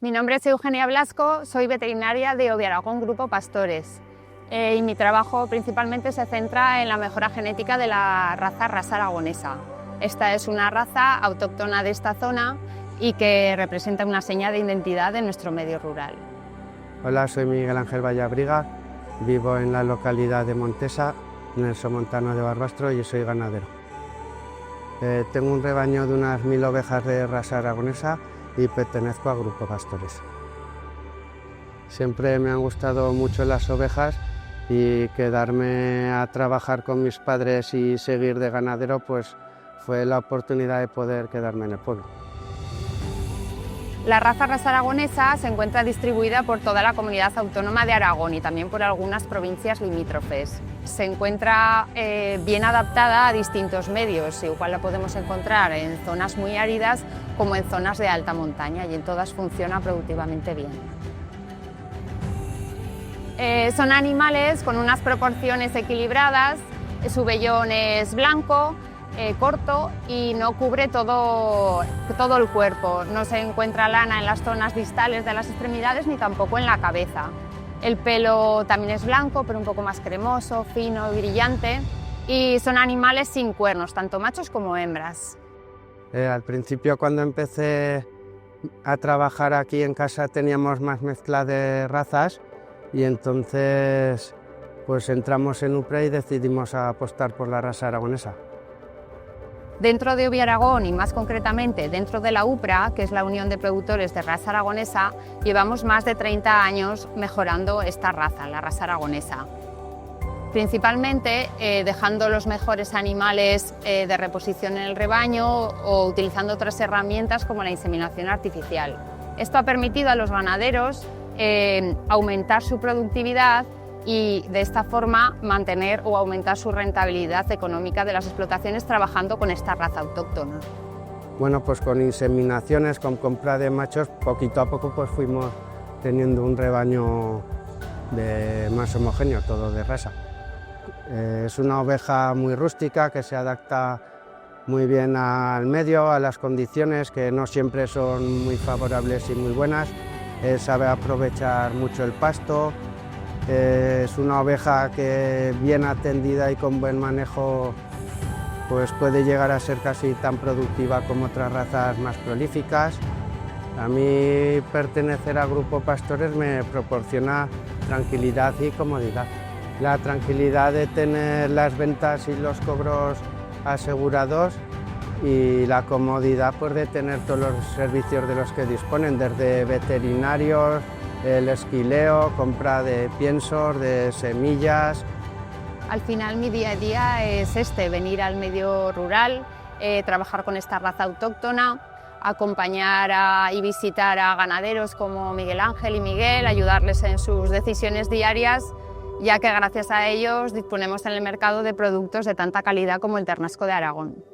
Mi nombre es Eugenia Blasco, soy veterinaria de Oviaragón Grupo Pastores y mi trabajo principalmente se centra en la mejora genética de la raza aragonesa. Esta es una raza autóctona de esta zona y que representa una seña de identidad de nuestro medio rural. Hola, soy Miguel Ángel Vallabriga, vivo en la localidad de Montesa, en el Somontano de Barbastro, y soy ganadero. Tengo un rebaño de unas 1000 ovejas de raza aragonesa y pertenezco a Grupo Pastores. Siempre me han gustado mucho las ovejas y quedarme a trabajar con mis padres y seguir de ganadero pues fue la oportunidad de poder quedarme en el pueblo. La raza aragonesa se encuentra distribuida por toda la comunidad autónoma de Aragón y también por algunas provincias limítrofes. Se encuentra bien adaptada a distintos medios, igual la podemos encontrar en zonas muy áridas como en zonas de alta montaña, y en todas funciona productivamente bien. Son animales con unas proporciones equilibradas, su vellón es blanco, corto y no cubre todo el cuerpo. No se encuentra lana en las zonas distales de las extremidades ni tampoco en la cabeza. El pelo también es blanco, pero un poco más cremoso, fino y brillante, y son animales sin cuernos, tanto machos como hembras. Al principio, cuando empecé a trabajar aquí en casa, teníamos más mezcla de razas y entonces pues entramos en UPRA y decidimos apostar por la raza aragonesa. Dentro de Oviaragón y más concretamente dentro de la UPRA, que es la Unión de Productores de Raza Aragonesa, llevamos más de 30 años mejorando esta raza, la raza aragonesa. Principalmente dejando los mejores animales de reposición en el rebaño o utilizando otras herramientas como la inseminación artificial. Esto ha permitido a los ganaderos aumentar su productividad y de esta forma mantener o aumentar su rentabilidad económica de las explotaciones trabajando con esta raza autóctona. Bueno, pues con inseminaciones, con compra de machos, poquito a poco pues fuimos teniendo un rebaño más homogéneo, todo de raza. Es una oveja muy rústica que se adapta muy bien al medio, a las condiciones que no siempre son muy favorables y muy buenas. Sabe aprovechar mucho el pasto. Es una oveja que bien atendida y con buen manejo pues puede llegar a ser casi tan productiva como otras razas más prolíficas. A mí pertenecer a Grupo Pastores me proporciona tranquilidad y comodidad. La tranquilidad de tener las ventas y los cobros asegurados y la comodidad pues, de tener todos los servicios de los que disponen, desde veterinarios, el esquileo, compra de piensos, de semillas. Al final mi día a día es venir al medio rural, trabajar con esta raza autóctona, acompañar y visitar a ganaderos como Miguel Ángel y Miguel, ayudarles en sus decisiones diarias, ya que gracias a ellos disponemos en el mercado de productos de tanta calidad como el ternasco de Aragón.